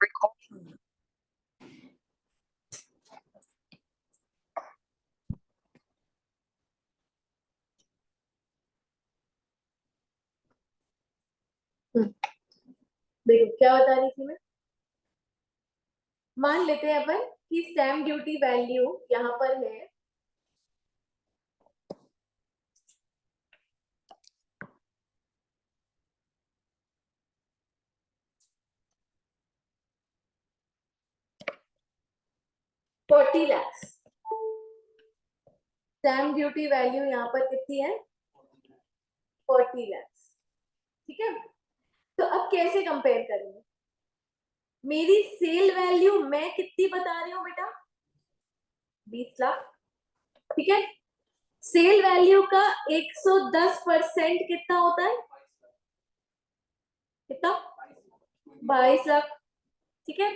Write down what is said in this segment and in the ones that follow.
देखो क्या बता रही थी मैं। मान लेते हैं अपन कि स्टैम्प ड्यूटी वैल्यू यहाँ पर है 40 lakhs। स्टैम्प ड्यूटी वैल्यू यहाँ पर कितनी है? 40 lakhs। ठीक है, तो अब कैसे कंपेयर करेंगे? मेरी सेल वैल्यू मैं कितनी बता रही हूँ बेटा? 20 लाख। ठीक है, सेल वैल्यू का 110% कितना होता है? कितना? 22 लाख। ठीक है,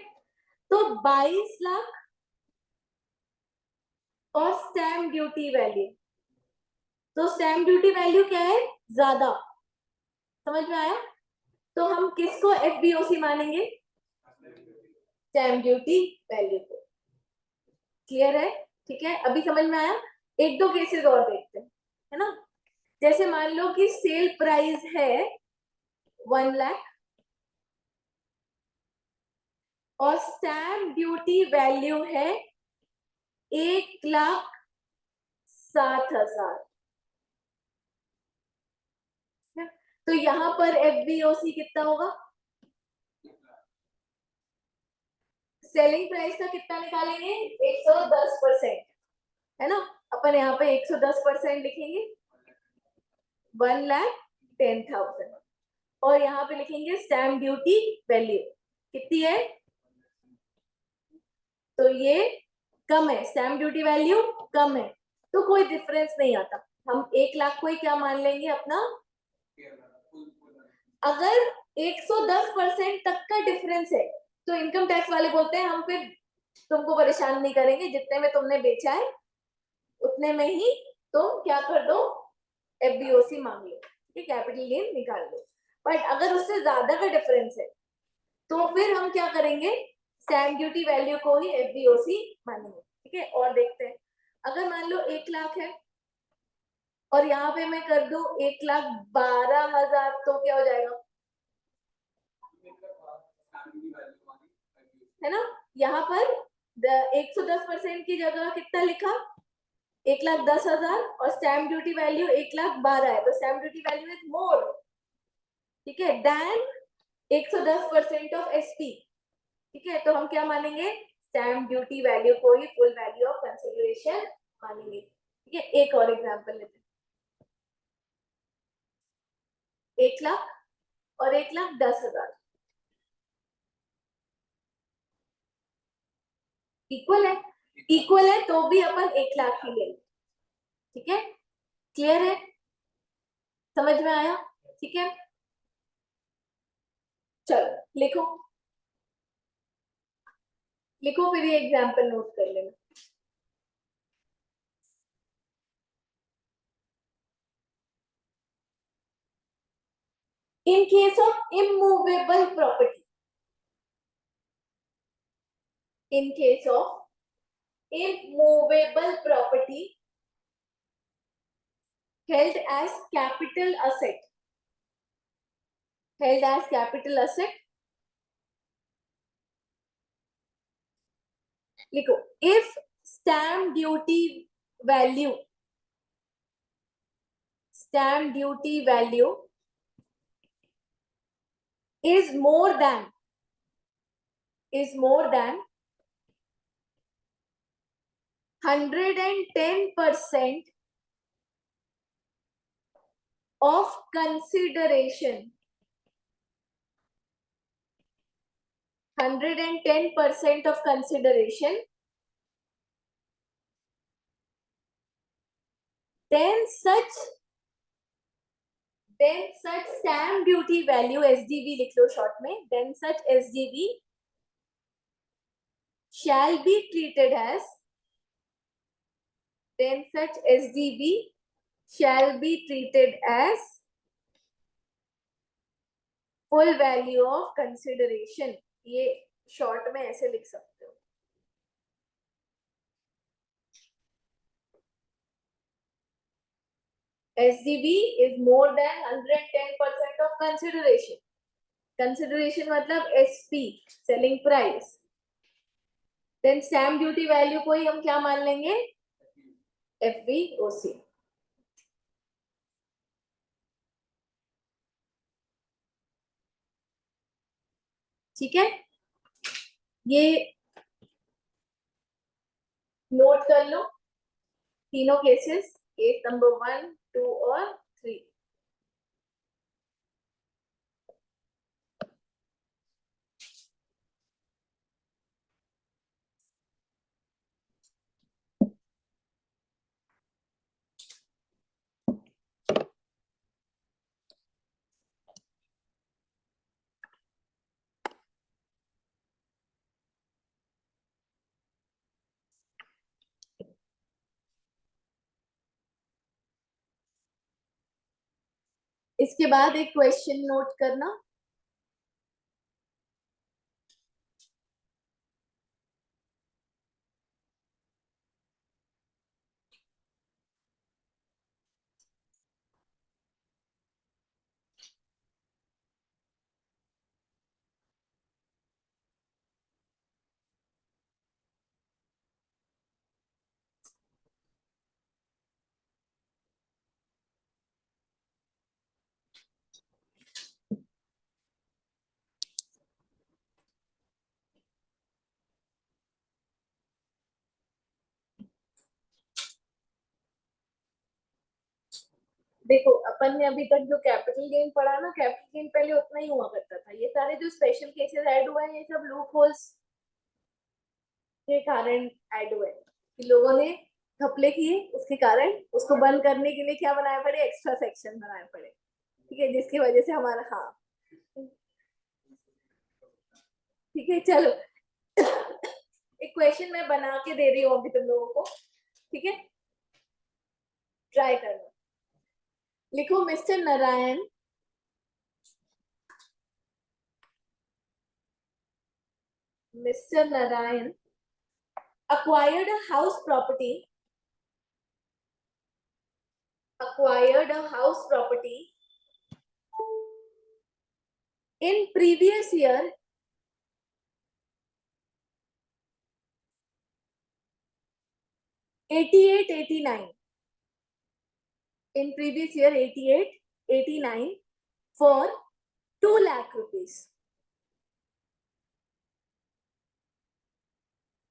तो 22 लाख और स्टैम्प ड्यूटी वैल्यू, तो स्टैम्प ड्यूटी वैल्यू क्या है? ज्यादा। समझ में आया? तो हम किसको एफबीओसी मानेंगे? स्टैम्प ड्यूटी वैल्यू को। क्लियर है? ठीक है, अभी समझ में आया? एक दो केसेस और देखते हैं, है ना। जैसे मान लो कि सेल प्राइस है 1 लाख और स्टैम्प ड्यूटी वैल्यू है 1,07,000। तो यहाँ पर एफबीओसी कितना होगा? सेलिंग प्राइस का कितना निकालेंगे? 110%, है ना। अपन यहाँ पे 110% लिखेंगे, 1,10,000। और यहाँ पे लिखेंगे स्टैम्प ड्यूटी वैल्यू कितनी है, तो ये कम है, स्टैम्प ड्यूटी वैल्यू कम है, तो कोई डिफरेंस नहीं आता। हम 1 लाख को ही क्या मान लेंगे अपना? अगर 110% तक का डिफरेंस है तो इनकम टैक्स वाले बोलते हैं हम फिर तुमको परेशान नहीं करेंगे, जितने में तुमने बेचा है उतने में ही तुम क्या कर दो, एफबीओसी मांग लो, ठीक है, कैपिटल गेन निकाल लो। बट अगर उससे ज्यादा का डिफरेंस है तो फिर हम क्या करेंगे? स्टैम्प ड्यूटी वैल्यू को ही एफबीओसी मानेंगे। ठीक है, और देखते हैं। अगर मान लो 1 लाख है और यहाँ पे मैं कर दूं 1,12,000, तो क्या हो जाएगा? है ना, यहाँ पर 110% की जगह कितना लिखा? 1,10,000 और स्टैम्प ड्यूटी वैल्यू 1,12,000 है, तो stamp duty value is more, ठीक है, देन 110% ऑफ एसपी। ठीक है, तो हम क्या मानेंगे? स्टैम्प ड्यूटी वैल्यू को ही फुल वैल्यू ऑफ कंसिडरेशन मानेंगे। ठीक है, एक और एग्जांपल लेते हैं। 1 लाख और 1,10,000 इक्वल है। इक्वल है तो भी अपन 1 लाख ही लेंगे। ठीक है, क्लियर है? समझ में आया? ठीक है, चलो लिखो, लिखो फिर ये एग्जांपल नोट कर लेना। In case of immovable property, in case of immovable property held as capital asset, held as capital asset, लिखो, if stamp duty value, stamp duty value is more than 110% of consideration, 110% of consideration, then such stamp duty value, SDV लिख लो short में, then such SDV shall be treated as, then such SDV shall be treated as full value of consideration। ये short में ऐसे लिख सकते हो, SDB is more than 110% of consideration. Consideration मतलब SP, selling price. Then stamp duty value को ही हम क्या मान लेंगे? FVOC. ठीक है, ये नोट कर लो तीनों केसेस, केस नंबर 1, 2 और 3. इसके बाद एक क्वेश्चन नोट करना, देखो अपन ने अभी तक जो कैपिटल गेन पढ़ा ना, कैपिटल गेन पहले उतना ही हुआ करता था, ये सारे जो स्पेशल केसेस ऐड हुए हैं ये सब लूप होल्स के कारण ऐड हुए कि लोगों ने घपले किए, उसके कारण उसको बंद करने के लिए क्या बनाए पड़े, एक्स्ट्रा सेक्शन बनाए पड़े. ठीक है, जिसकी वजह से हमारा, हाँ ठीक है चलो. एक क्वेश्चन मैं बना के दे रही हूँ अभी तुम लोगों को, ठीक है, ट्राई करना. लिखो mister Narayan acquired a house property in previous year 88-89, in previous year 88-89 for 2 lakh rupees.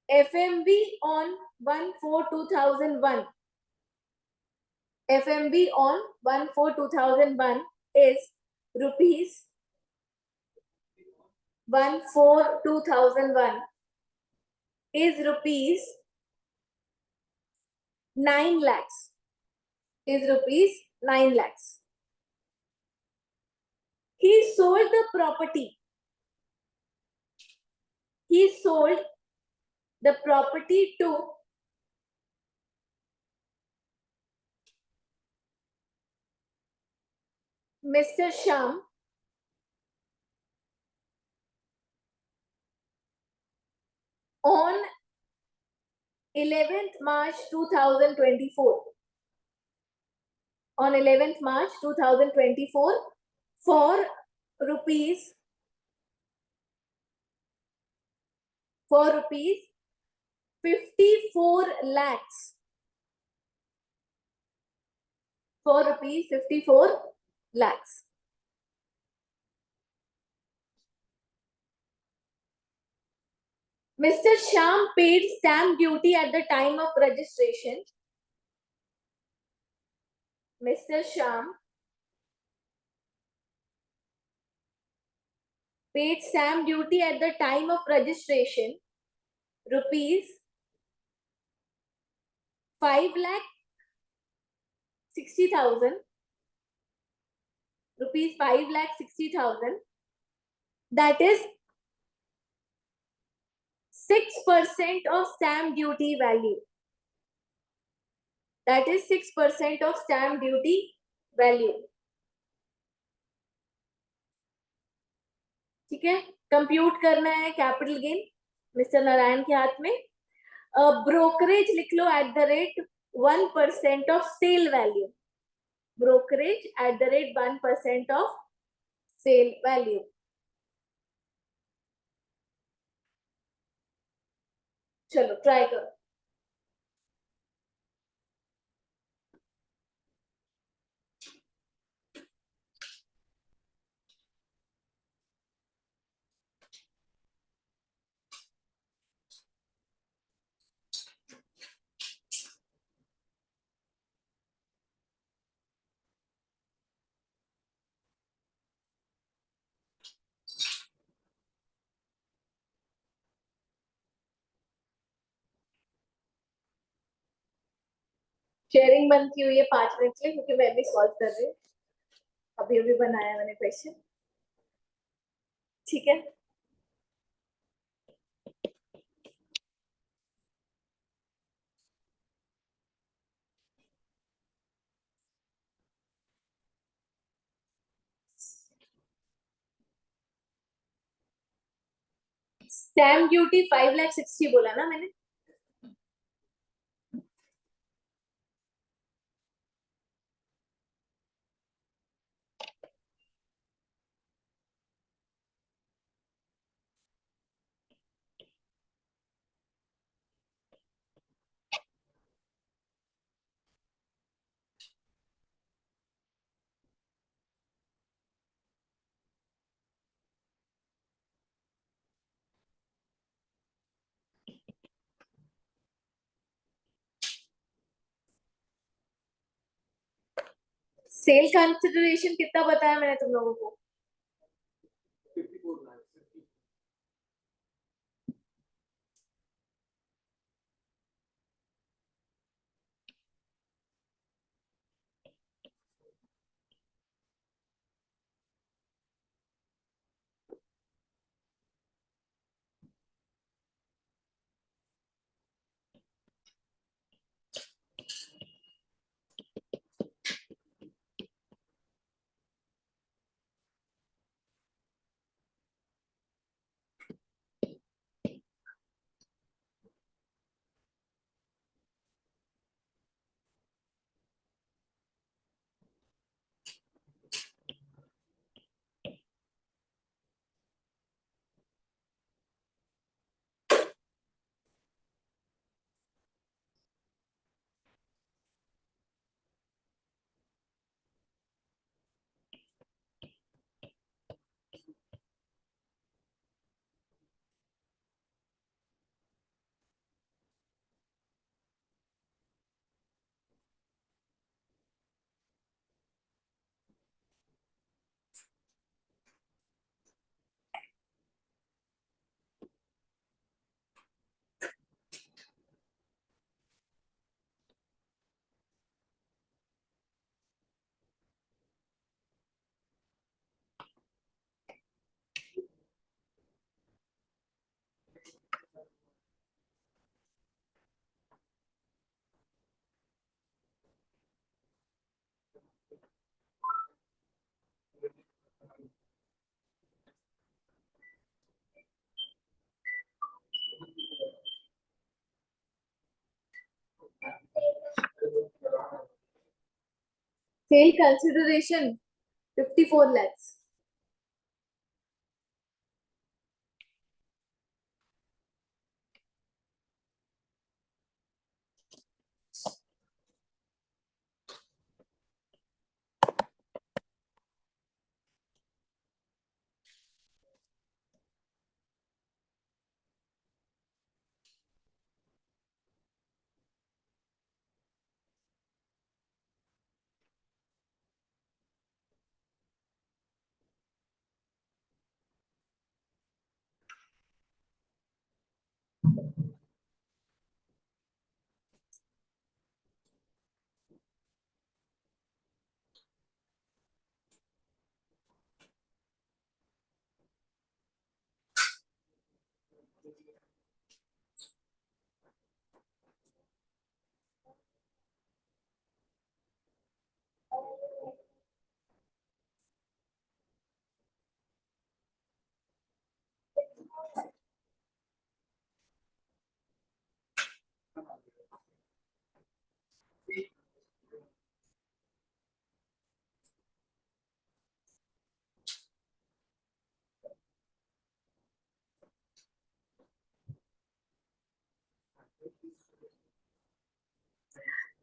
FMV on 1/4/2001. FMV on 1/4/2001 is rupees 1/4/2001 is rupees 9 lakhs. Is rupees 9 lakhs. He sold the property. He sold the property to Mr. Sham on 11th March 2024. On 11th March 2024 for rupees 54 lakhs. For rupees 54 lakhs. Mr. Sham paid stamp duty at the time of registration. Mr. Sham paid stamp duty at the time of registration rupees 5,60,000. Rupees 5,60,000. That is 6% of stamp duty value. That is 6% of stamp duty value. ठीक है, compute करना है capital gain, mister Narayan के हाथ में। Brokerage लिख लो at the rate 1% of sale value, brokerage at the rate 1% of sale value. चलो ट्राई करो। शेयरिंग बंद की हुई है 5 मिनट के लिए, क्योंकि मैं भी सॉल्व कर रही हूँ, अभी अभी बनाया मैंने क्वेश्चन। ठीक है, स्टैम्प ड्यूटी 5,60,000 बोला ना मैंने। सेल कंसिडरेशन कितना बताया मैंने तुम लोगों को? Sale consideration 54 lakhs।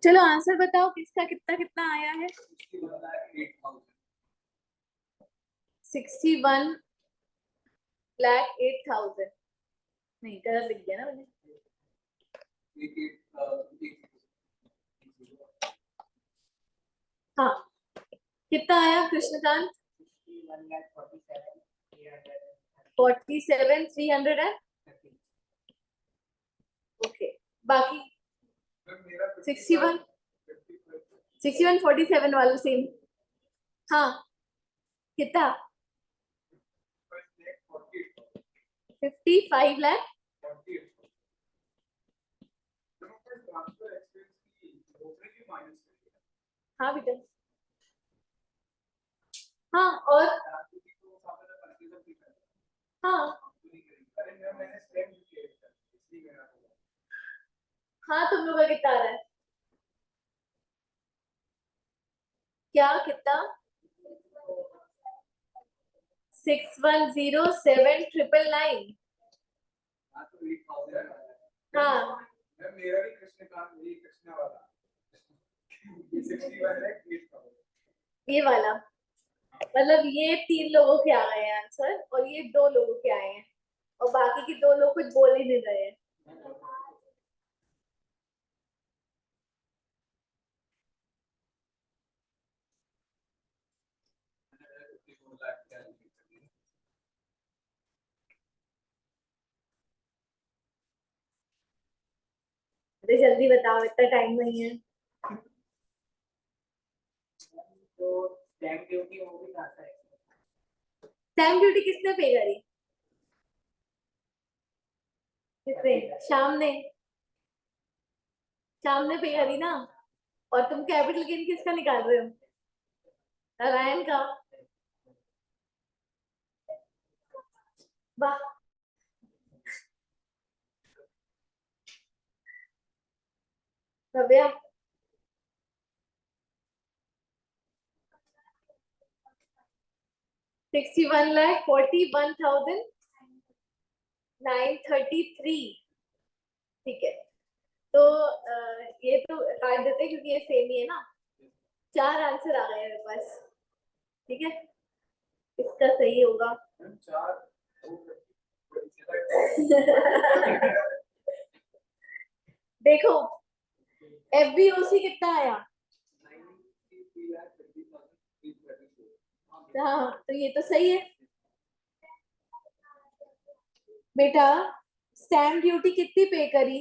चलो आंसर बताओ किसका कितना कितना आया है। 61,08,000। नहीं गलत लिख दिया ना मैंने। हाँ कितना आया कृष्णकांत। 47,300 ओके। बाकी 61 47 वाला सेम। हाँ कितना 55 लाख। हाँ बेटा। हाँ और हाँ हाँ तुम लोग का कितना आ रहा है। क्या कितना 6107,999। हाँ मेरा भी कृष्णकांत वही कृष्णा वाला। ये वाला मतलब ये 3 लोगों के आ गए हैं आंसर और ये 2 लोगों के आए हैं और बाकी के 2 लोग कुछ बोल ही नहीं रहे हैं। अरे जल्दी बताओ इतना टाइम नहीं है। तो स्टैम्प ड्यूटी वो भी खाता है। स्टैम्प ड्यूटी किसने पे करी। किसने। शाम ने। शाम ने पे करी ना। और तुम कैपिटल गेन किसका निकाल रहे हो। नारायण का। वाह। भव्या 61,41,933। ठीक है तो ये तो काट देते हैं क्योंकि ये सेम ही है ना। 4 आंसर आ गए मेरे पास। ठीक है इसका सही होगा। देखो एफबीओसी कितना आया। हाँ तो ये तो सही है बेटा। स्टैम्प ड्यूटी कितनी पे करी।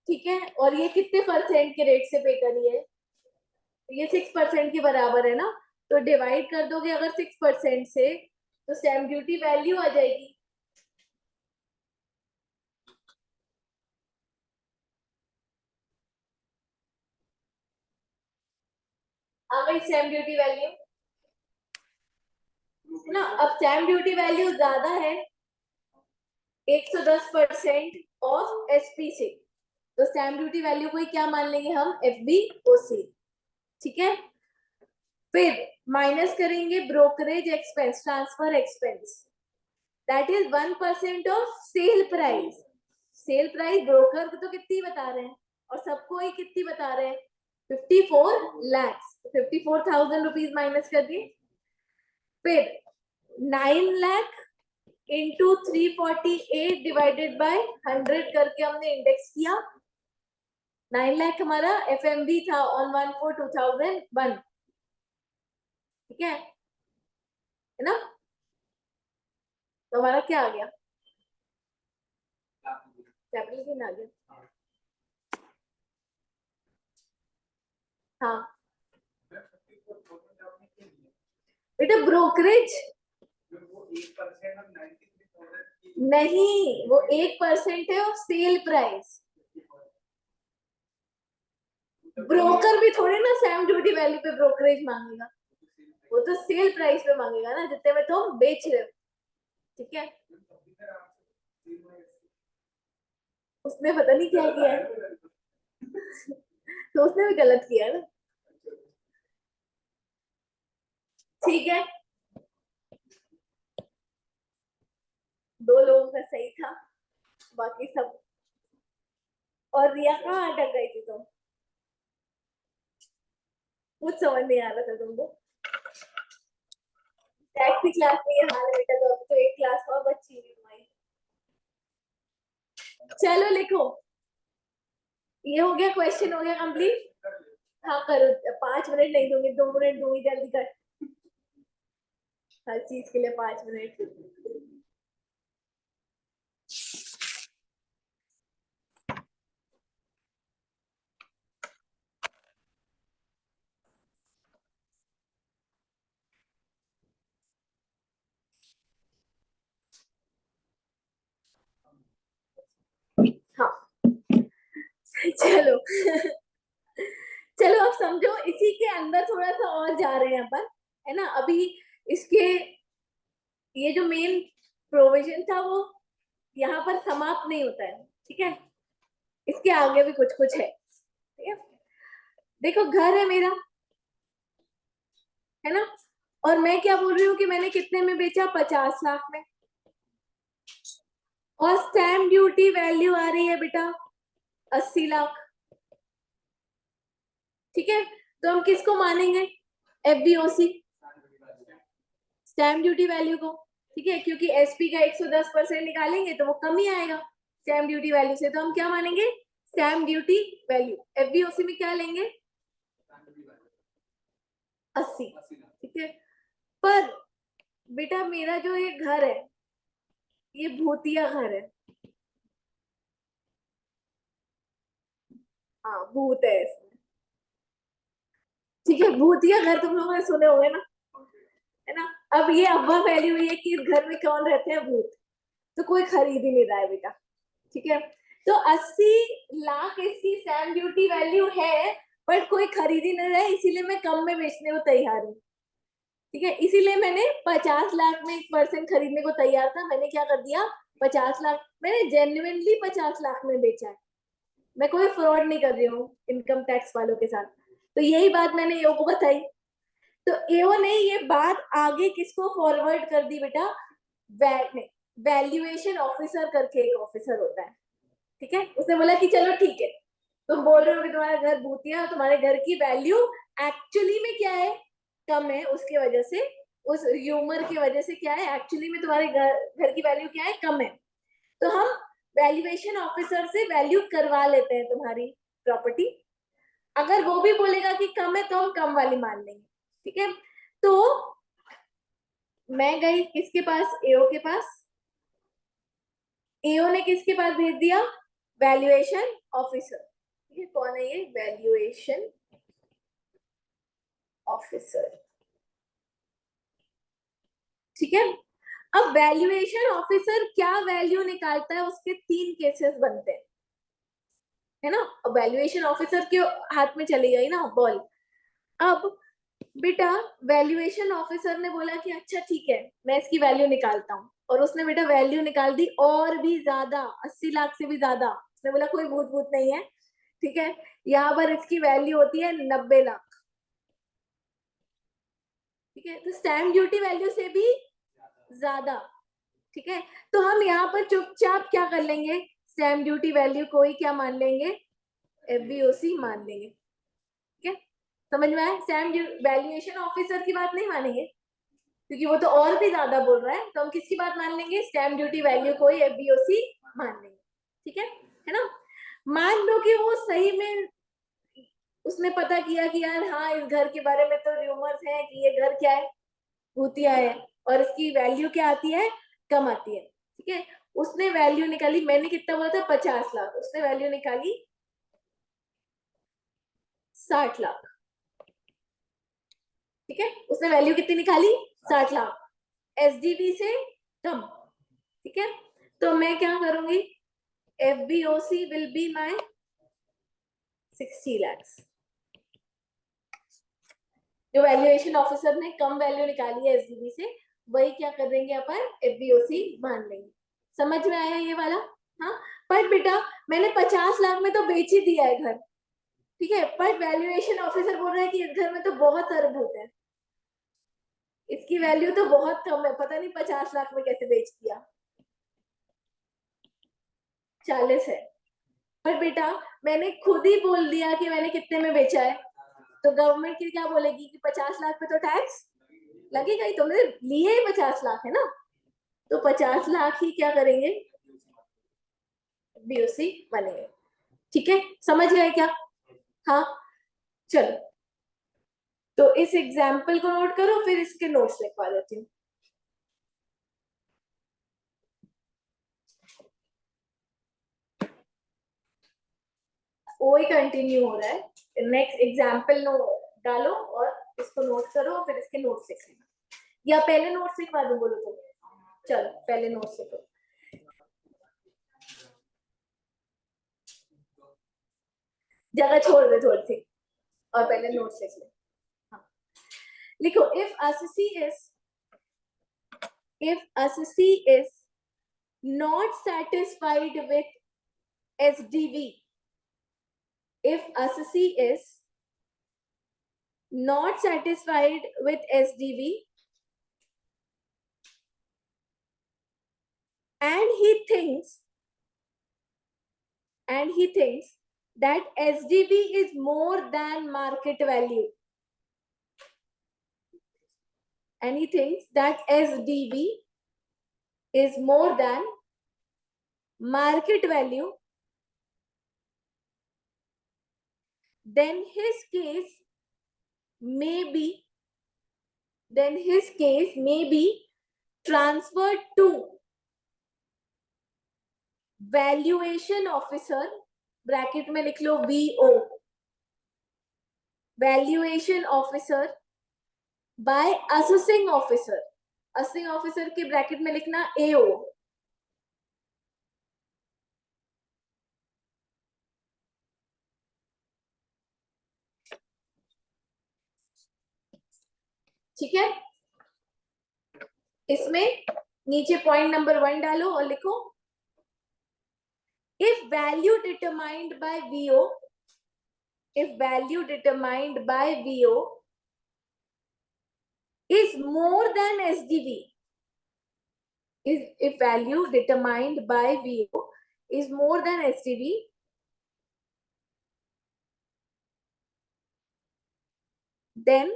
ठीक है और ये कितने परसेंट के रेट से पे करी है। तो ये 6% के बराबर है ना। तो डिवाइड कर दोगे अगर 6% से तो स्टैम्प ड्यूटी वैल्यू आ जाएगी। आ गई स्टैम्प ड्यूटी वैल्यू ना। अब स्टैम्प ड्यूटी वैल्यू ज्यादा है 110% ऑफ एसपी से। तो स्टैम्प ड्यूटी वैल्यू को ही क्या मान लेंगे हम एफ बी ओ सी। ठीक है फिर माइनस करेंगे brokerage expense transfer expense that is 1% of sale price. Sale price broker को तो कितनी बता रहे हैं और सबको ही कितनी बता रहे हैं 54 लाख। 54,000 रुपीज माइनस कर दिए। फिर 9 लाख इंटू 348 डिवाइडेड बाय 100 करके हमने इंडेक्स किया। 9 लाख हमारा एफ एम बी था ऑन 1/4/2001। ठीक है ना। तो हमारा क्या आ गया कैपिटल गेन आ गया। हाँ बेटा ब्रोकरेज नहीं वो 1% है ऑफ सेल प्राइस। ब्रोकर भी थोड़े ना स्टैम्प ड्यूटी वैल्यू पे ब्रोकरेज मांगेगा। वो तो सेल प्राइस पे मांगेगा ना जितने में तुम बेच रहे हो। ठीक है उसने पता नहीं क्या किया है। तो उसने भी गलत किया है ना। ठीक है 2 लोगों का सही था बाकी सब और रिया कहाँ अटक गई थी तुम? कुछ समझ नहीं आ रहा था तुमको। टैक्स की क्लास में ये हाल है बेटा, तो अब तो एक क्लास और बच्ची हुई हमारी। चलो लिखो, ये हो गया, क्वेश्चन हो गया कंप्लीट। हाँ करो, 5 मिनट नहीं दूंगी, 2 मिनट दूंगी, जल्दी कर। हर चीज के लिए 5 मिनट। हाँ चलो चलो अब समझो, इसी के अंदर थोड़ा सा और जा रहे हैं अपन, है ना। अभी इसके ये जो मेन प्रोविजन था वो यहाँ पर समाप्त नहीं होता है, ठीक है। इसके आगे भी कुछ कुछ है, ठीक है। देखो घर है मेरा, है ना, और मैं क्या बोल रही हूँ कि मैंने कितने में बेचा, 50 लाख में। और स्टैम्प ड्यूटी वैल्यू आ रही है बेटा 80 लाख, ठीक है। तो हम किसको मानेंगे, एफबीओसी, स्टैम्प ड्यूटी वैल्यू को, ठीक है, क्योंकि एसपी का 110% निकालेंगे तो वो कम ही आएगा स्टैम्प ड्यूटी वैल्यू से। तो हम क्या मानेंगे, स्टैम्प ड्यूटी वैल्यू। एफबीओसी में क्या लेंगे, 80, ठीक है। पर बेटा मेरा जो ये घर है, ये भूतिया घर है। हाँ भूत है इसमें, ठीक है। भूतिया घर तुम लोगों ने सुने होंगे ना, है ना। अब ये अफवाह फैली हुई है कि इस घर में कौन रहते हैं, भूत। तो कोई खरीद ही नहीं रहा है बेटा, ठीक है। तो 80 लाख इसकी स्टैम्प ड्यूटी वैल्यू है, बट कोई खरीद ही नहीं रहा है, इसीलिए मैं कम में बेचने को तैयार हूँ, ठीक है। इसीलिए मैंने 50 लाख में एक पर्सन खरीदने को तैयार था, मैंने क्या कर दिया, 50 लाख, मैंने जेन्युइनली 50 लाख में बेचा है। मैं कोई फ्रॉड नहीं कर रही हूँ इनकम टैक्स वालों के साथ। तो यही बात मैंने एओ को बताई, तो एओ ने ये बात आगे किसको फॉरवर्ड कर दी बेटा, वैल्यूएशन ऑफिसर करके एक ऑफिसर होता है, ठीक है। उसने बोला कि चलो ठीक है, तुम बोल रहे हो कि तुम्हारा घर भूतिया, तुम्हारे घर की वैल्यू एक्चुअली में क्या है, कम है, उसके वजह से, उस ह्यूमर की वजह से क्या है, एक्चुअली में तुम्हारे घर की वैल्यू क्या है, कम है। तो हम वैल्यूएशन ऑफिसर से वैल्यू करवा लेते हैं तुम्हारी प्रॉपर्टी। अगर वो भी बोलेगा कि कम है तो हम कम वाली मान लेंगे, ठीक है। तो मैं गई किसके पास, एओ के पास। एओ ने किसके पास भेज दिया, वैल्यूएशन ऑफिसर। ये कौन है, ये वैल्यूएशन ऑफिसर, ठीक है। अब वैल्यूएशन ऑफिसर क्या वैल्यू निकालता है, उसके 3 केसेस बनते हैं, है ना। अब वैल्यूएशन ऑफिसर के हाथ में चली गई ना बॉल। अब बेटा वैल्यूएशन ऑफिसर ने बोला कि अच्छा ठीक है, मैं इसकी वैल्यू निकालता हूँ, और उसने बेटा वैल्यू निकाल दी और भी ज्यादा, 80 लाख से भी ज्यादा। उसने बोला कोई भूत भूत नहीं है, ठीक है। यहाँ पर इसकी वैल्यू होती है 90 लाख, ठीक है। तो स्टैम्प ड्यूटी वैल्यू से भी ज्यादा, ठीक है। तो हम यहाँ पर चुपचाप क्या कर लेंगे, स्टैम्प ड्यूटी वैल्यू को ही क्या मान लेंगे, एफबीओसी मान लेंगे, ठीक है। समझ में आया, स्टैम्प वैल्यूएशन ऑफिसर की बात नहीं मानेंगे, क्योंकि वो तो और भी ज्यादा बोल रहा है। तो हम किसकी बात मान लेंगे, स्टैम्प ड्यूटी वैल्यू को ही एफबीओसी मान लेंगे, ठीक है ना। मान लो कि वो सही में उसने पता किया कि यार हाँ, इस घर के बारे में तो र्यूमर्स हैं कि ये घर क्या है, भूतिया है, और इसकी वैल्यू क्या आती है, कम आती है, ठीक है। उसने वैल्यू निकाली, मैंने कितना बोला था, 50 लाख, उसने वैल्यू निकाली 60 लाख, ठीक है। उसने वैल्यू कितनी निकाली, 60 लाख, एसडीवी से कम, ठीक है। तो मैं क्या करूंगी, एफबीओसी विल बी माय 60 lakhs। जो वैल्यूएशन ऑफिसर ने कम वैल्यू निकाली है एसडीबी से, वही क्या कर देंगे अपन, एफबीओसी मान लेंगे। समझ में आया ये वाला, हाँ। पर बेटा मैंने 50 लाख में तो बेच ही दिया है घर, ठीक है। पर वैल्यूएशन ऑफिसर बोल रहा है कि इस घर में तो बहुत सारे भूत है, इसकी वैल्यू तो बहुत कम है, पता नहीं 50 लाख में कैसे बेच दिया, 40 है, पर बेटा मैंने खुद ही बोल दिया कि मैंने कितने में बेचा है, तो गवर्नमेंट की क्या बोलेगी कि 50 लाख पे तो टैक्स लगेगा ही, तुमने लिए ही 50 लाख है ना, तो 50 लाख ही क्या करेंगे, बीओसी बनेंगे। ठीक है, समझ गए क्या? हाँ, चलो तो इस एग्जाम्पल को नोट करो, फिर इसके नोट्स लिखवा देती हूँ। वही कंटिन्यू हो रहा है, नेक्स्ट एग्जाम्पल डालो और इसको नोट करो, फिर इसके नोट्स लिख लेना, या पहले नोट्स लिखवा दो बोलो तो, चलो पहले नोट्स लिखो। जगह छोड़ दे थोड़ी सी और पहले नोट्स लिख ले। हाँ। लिखो, if assessee is not satisfied with SDV, if assessee is not satisfied with SDV and he thinks that SDV is more than market value, and he thinks that SDV is more than market value, then his case may be transferred to valuation officer, bracket में लिख लो VO, valuation officer by assessing officer, assessing officer के bracket में लिखना AO, ठीक है। इसमें नीचे point number 1 डालो और लिखो, if value determined by VO is more than SDV, if value determined by VO is more than SDV, then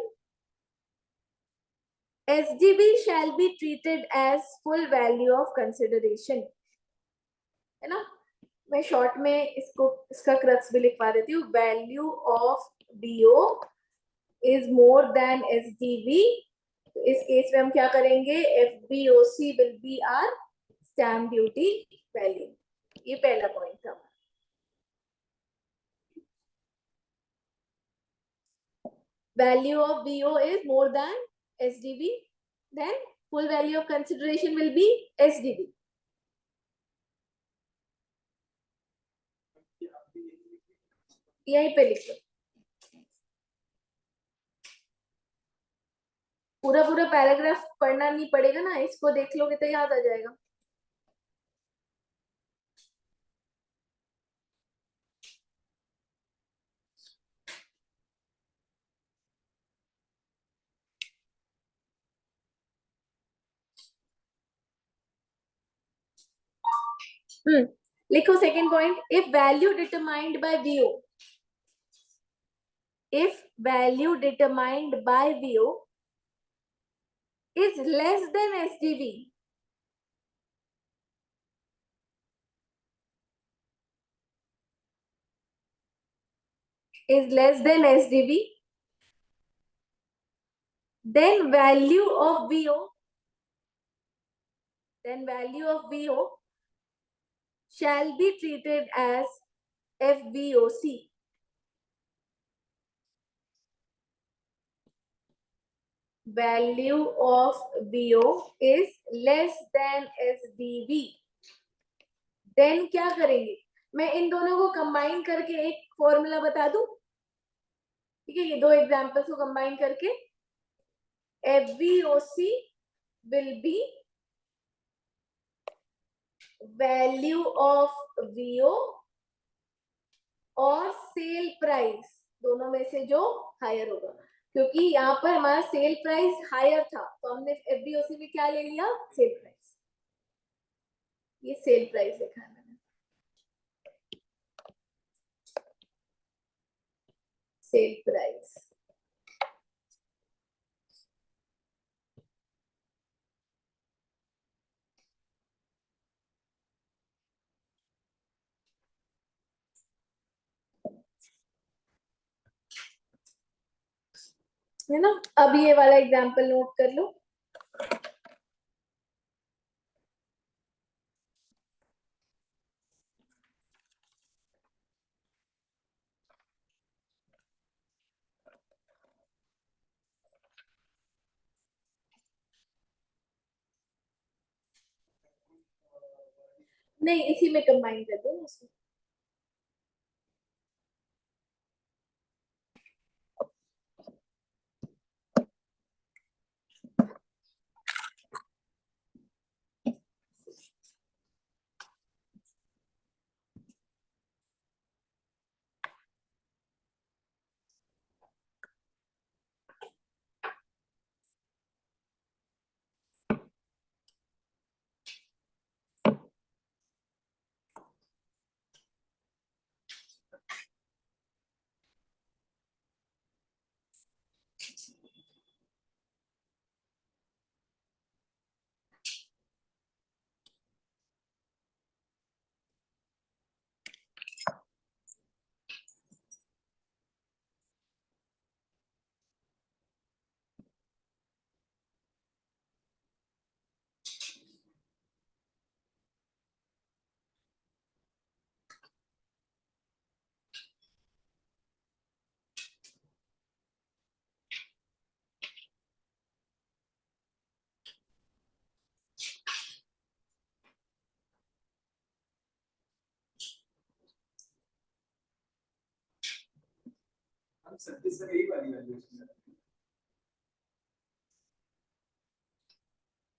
SDV shall be treated as full value of consideration, है ना। मैं शॉर्ट में इसका crux भी लिखवा देती हूँ, value of BO is more than SDV, तो इस केस में हम क्या करेंगे, FBOC will be our stamp duty value. ये पहला पॉइंट था। Value of BO is more than SDV, then full value of consideration will be SDV. यहीं पे लिख लो, पूरा पैराग्राफ पढ़ना नहीं पड़ेगा ना, इसको देख लोगे तो याद आ जाएगा। लिखो second point, if value determined by VO is less than SDV, then value of VO shall be treated as FBOC. Value of BO is less than SDV, then क्या करेंगे, मैं इन दोनों को कंबाइन करके एक फॉर्मूला बता दूं, ठीक है। ये दो एग्जांपल्स को कंबाइन करके FBOC will be value of VO और सेल प्राइस, दोनों में से जो हायर होगा, क्योंकि यहाँ पर हमारा सेल प्राइस हायर था तो हमने FBOC में क्या ले लिया, सेल प्राइस। ये सेल प्राइस लिखा है मैंने। Sale price. है ना। अब ये वाला एग्जांपल नोट कर लो। नहीं, इसी में कंबाइन कर दो ना उसमें।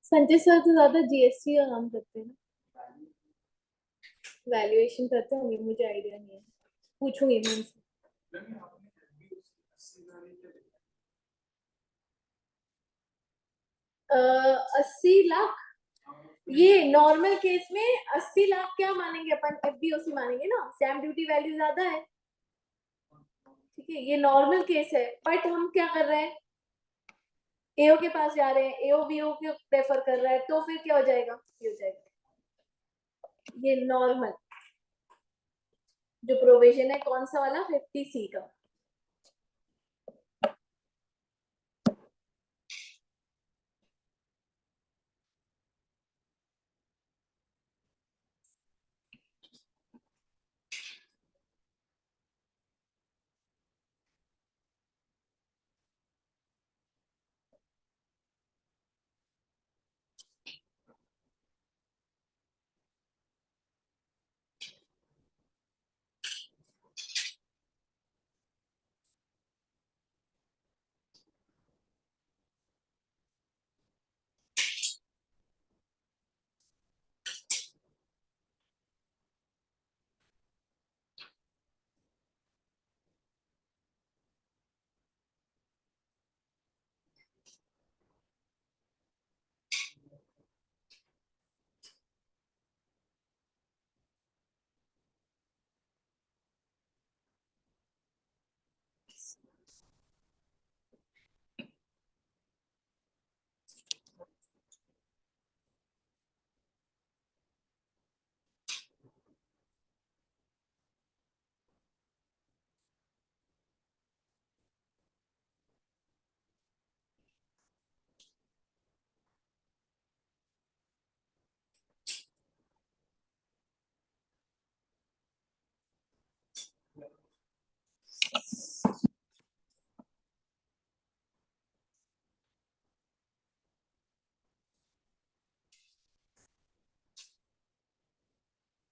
संजय सर तो ज्यादा जीएसटी का काम करते हैं ना, वैल्यूएशन करते होंगे, मुझे आइडिया नहीं है, पूछूंगी मैं उनसे। 80 लाख, ये नॉर्मल केस में 80 लाख क्या मानेंगे अपन, एफबीओसी मानेंगे ना, स्टैम्प ड्यूटी वैल्यू ज्यादा है, ठीक है, ये नॉर्मल केस है। बट हम क्या कर रहे हैं, एओ के पास जा रहे हैं, एओ बीओ को प्रेफर कर रहा है, तो फिर क्या हो जाएगा, ये हो जाएगा ये नॉर्मल जो प्रोविजन है, कौन सा वाला, 50C का।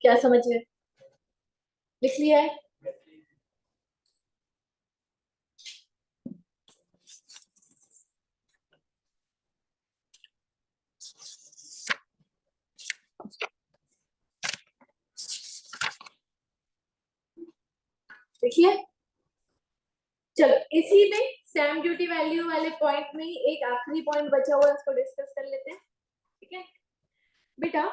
क्या समझ में, लिख लिया है। देखिए, चलो इसी में स्टैम्प ड्यूटी वैल्यू वाले पॉइंट में ही एक आखिरी पॉइंट बचा हुआ है, उसको डिस्कस कर लेते हैं। ठीक है बेटा,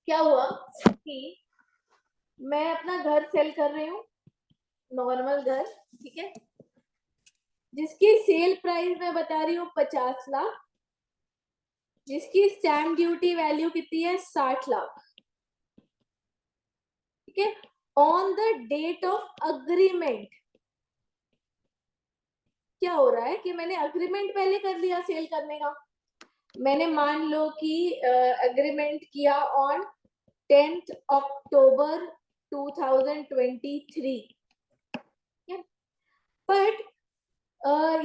क्या हुआ कि मैं अपना घर सेल कर रही हूँ, नॉर्मल घर, ठीक है, जिसकी सेल प्राइस मैं बता रही हूँ 50 लाख, जिसकी स्टैम्प ड्यूटी वैल्यू कितनी है 60 लाख, ठीक है, on the date of agreement. क्या हो रहा है कि मैंने अग्रीमेंट पहले कर लिया सेल करने का, मैंने मान लो कि अग्रीमेंट किया ऑन 10th अक्टूबर 2023, बट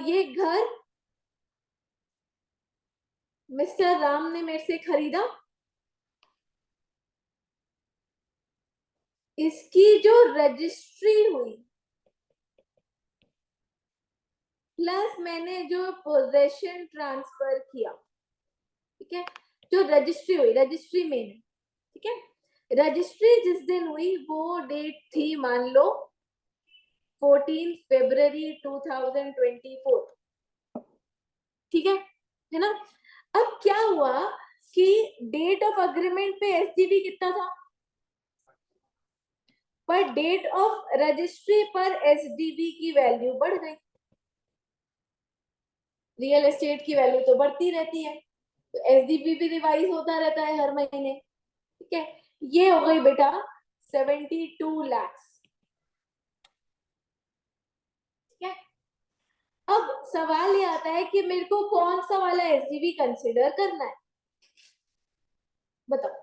ये घर मिस्टर राम ने मेरे से खरीदा, इसकी जो रजिस्ट्री हुई प्लस मैंने जो पोजेशन ट्रांसफर किया, ठीक है, जो रजिस्ट्री हुई, रजिस्ट्री में, ठीक है, रजिस्ट्री जिस दिन हुई वो डेट थी मान लो 14 फरवरी 2024, ठीक है ना। अब क्या हुआ कि डेट ऑफ अग्रीमेंट पे एसडीवी कितना था, पर डेट ऑफ रजिस्ट्री पर एसडीवी की वैल्यू बढ़ गई। रियल एस्टेट की वैल्यू तो बढ़ती रहती है, तो एसडीवी भी रिवाइज होता रहता है हर महीने, ठीक है। ये हो गई बेटा 72 लाख, ठीक है। अब सवाल ये आता है कि मेरे को कौन सा वाला एसडीवी कंसिडर करना है, बताओ।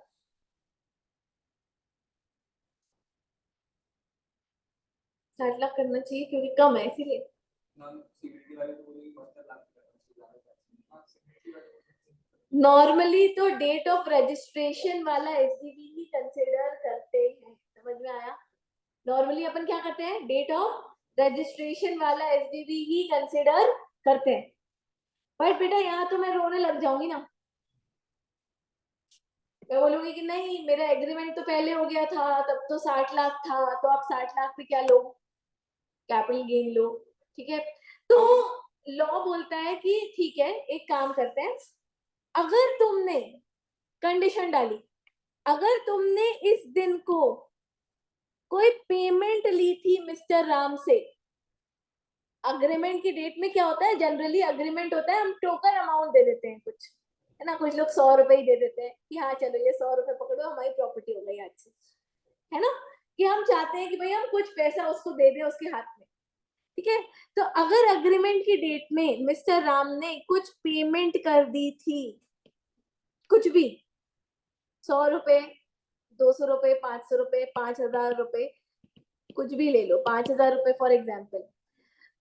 60 लाख करना चाहिए क्योंकि कम है इसीलिए। नॉर्मली तो डेट ऑफ रजिस्ट्रेशन वाला एसडीवी ही कंसिडर करते हैं, समझ में आया। नॉर्मली अपन क्या करते हैं, डेट ऑफ रजिस्ट्रेशन वाला एसडीवी ही कंसिडर करते हैं, बट बेटा यहाँ तो मैं रोने लग जाऊंगी ना, मैं बोलूंगी कि नहीं मेरा एग्रीमेंट तो पहले हो गया था, तब तो 60 लाख था, तो आप 60 लाख पे क्या लो, कैपिटल गेन लो, ठीक है। तो लॉ बोलता है कि ठीक है एक काम करते हैं, अगर तुमने कंडीशन डाली, अगर तुमने इस दिन को कोई पेमेंट ली थी मिस्टर राम से, अग्रीमेंट की डेट में क्या होता है, जनरली अग्रीमेंट होता है हम टोकन अमाउंट दे देते हैं कुछ, है ना, कुछ लोग 100 रुपए ही दे देते हैं कि हाँ चलो ये 100 रुपए पकड़ो हमारी प्रॉपर्टी हो गई आज से, है ना, कि हम चाहते हैं कि भाई हम कुछ पैसा उसको दे दें उसके हाथ में, ठीक है। तो अगर अग्रीमेंट की डेट में मिस्टर राम ने कुछ पेमेंट कर दी थी, कुछ भी, 100 रुपए, 200 रुपए, 500 रुपए, 5,000 रुपए, कुछ भी ले लो, 5,000 रुपए फॉर एग्जाम्पल,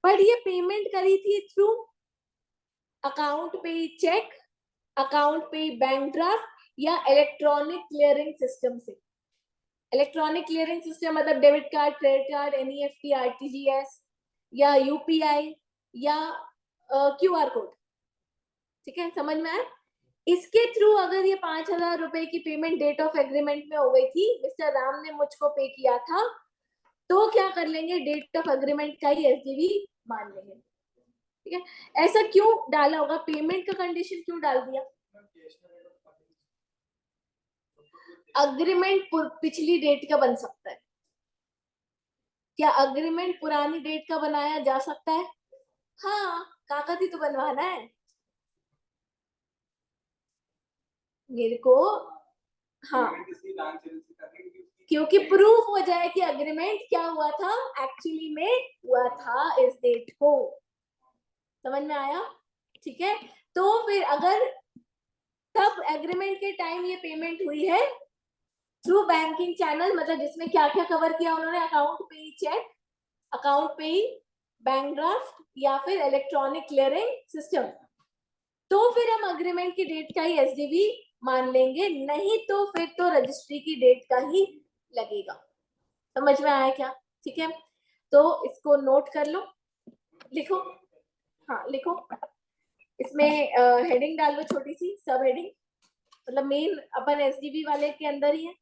पर ये पेमेंट करी थी थ्रू अकाउंट पे चेक, अकाउंट पे बैंक ड्राफ्ट या इलेक्ट्रॉनिक क्लियरिंग सिस्टम से। इलेक्ट्रॉनिक क्लियरिंग सिस्टम मतलब debit card, credit card, NEFT, RTGS या यूपीआई या क्यूआर कोड, ठीक है, समझ में आया। इसके थ्रू अगर ये 5,000 रुपए की पेमेंट डेट ऑफ एग्रीमेंट में हो गई थी, मिस्टर राम ने मुझको पे किया था, तो क्या कर लेंगे, डेट ऑफ एग्रीमेंट का ही एसडीवी मान लेंगे, ठीक है। ऐसा क्यों डाला होगा, पेमेंट का कंडीशन क्यों डाल दिया, अग्रीमेंट पिछली डेट का बन सकता है, क्या अग्रीमेंट पुरानी डेट का बनाया जा सकता है, हाँ कागज ही तो बनवाना है मेरे को, हाँ, क्योंकि प्रूफ हो जाए कि अग्रीमेंट क्या हुआ था, एक्चुअली में हुआ था इस डेट को, समझ में आया, ठीक है। तो फिर अगर तब एग्रीमेंट के टाइम ये पेमेंट हुई है थ्रू बैंकिंग चैनल, मतलब जिसमें क्या क्या कवर किया उन्होंने, अकाउंट पे ही चेक, अकाउंट पे ही बैंक ड्राफ्ट या फिर इलेक्ट्रॉनिक क्लियरिंग सिस्टम, तो फिर हम अग्रीमेंट की डेट का ही एसडीवी मान लेंगे, नहीं तो फिर तो रजिस्ट्री की डेट का ही लगेगा, समझ में आया क्या, ठीक है। तो इसको नोट कर लो, लिखो, हाँ लिखो, इसमें हेडिंग डाल लो छोटी सी, सब हेडिंग, मतलब मेन अपन एसडीवी वाले के अंदर ही है,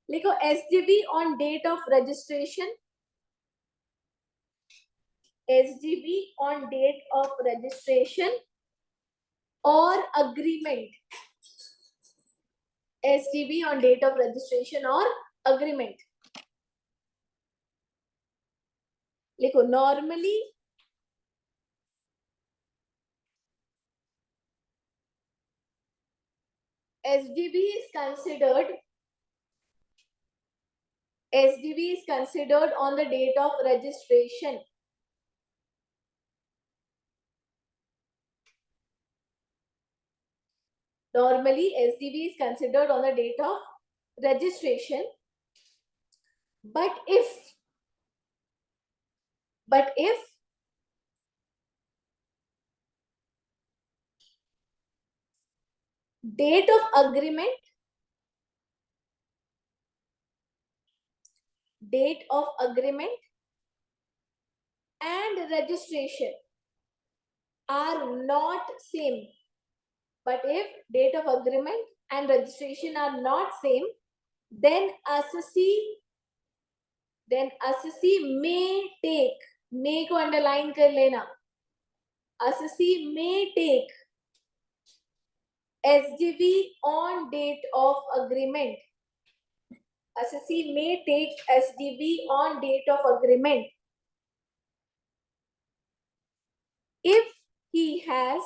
लिखो SDV on date of registration, SDV on date of registration और agreement, SDV on date of registration और अग्रीमेंट, लिखो normally SDB is considered on the date of registration. Normally, SDB is considered on the date of registration. But if date of agreement and registration are not same, but if date of agreement and registration are not same, then assessee may take, may को underline कर लेना, assessee may take SDB on date of agreement. Assessee may take SDB on date of agreement if he has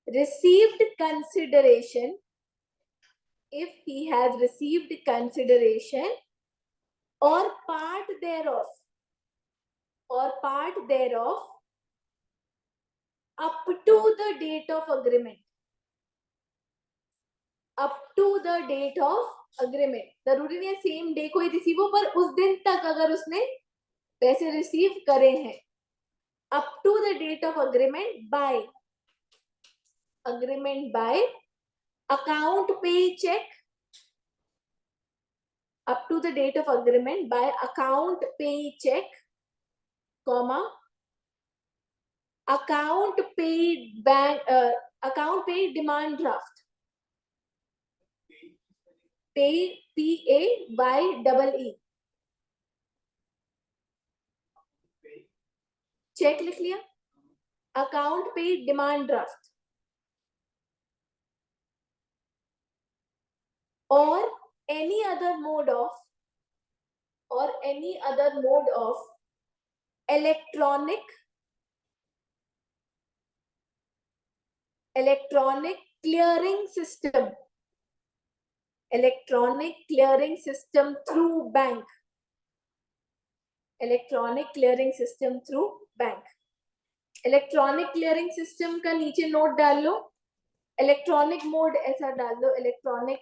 received consideration, or part thereof up to the date of agreement. जरूरी नहीं है same day को ही receive हो, पर उस दिन तक अगर उसने पैसे रिसीव करे हैं, up to the date of agreement by account pay check, up to the date of agreement by account pay check, comma account paid demand draft, pay PAYEE, cheque लिख लिया, account pay demand draft, or any other mode of electronic clearing system through bank. Electronic clearing system का नीचे note डाल लो, electronic mode ऐसा डाल दो, electronic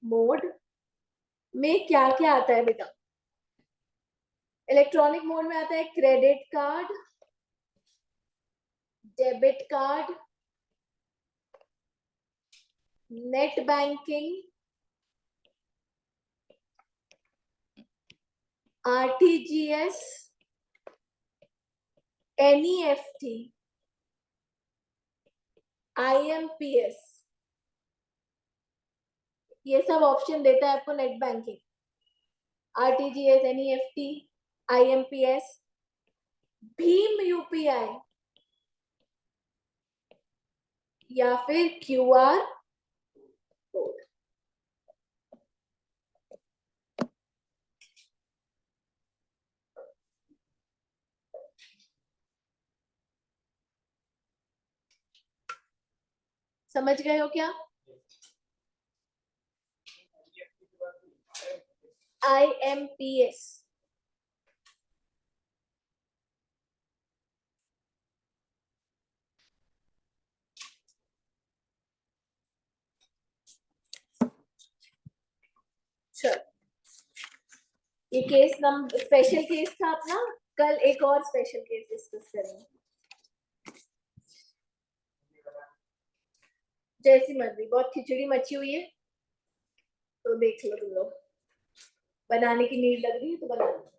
mode में क्या क्या आता है बेटा? इलेक्ट्रॉनिक मोड में आता है credit card, debit card, net banking, RTGS, NEFT, IMPS, ये सब ऑप्शन देता है आपको net banking, RTGS, NEFT, IMPS, Bhim UPI या फिर QR कोड। समझ गए हो क्या? IMPS, चलो ये केस नंबर स्पेशल केस था अपना, कल एक और स्पेशल केस डिस्कस करेंगे। जैसी मर्जी, बहुत खिचड़ी मची हुई है तो देख लो तुम लोग, बनाने की नीड लग रही है तो बना लो।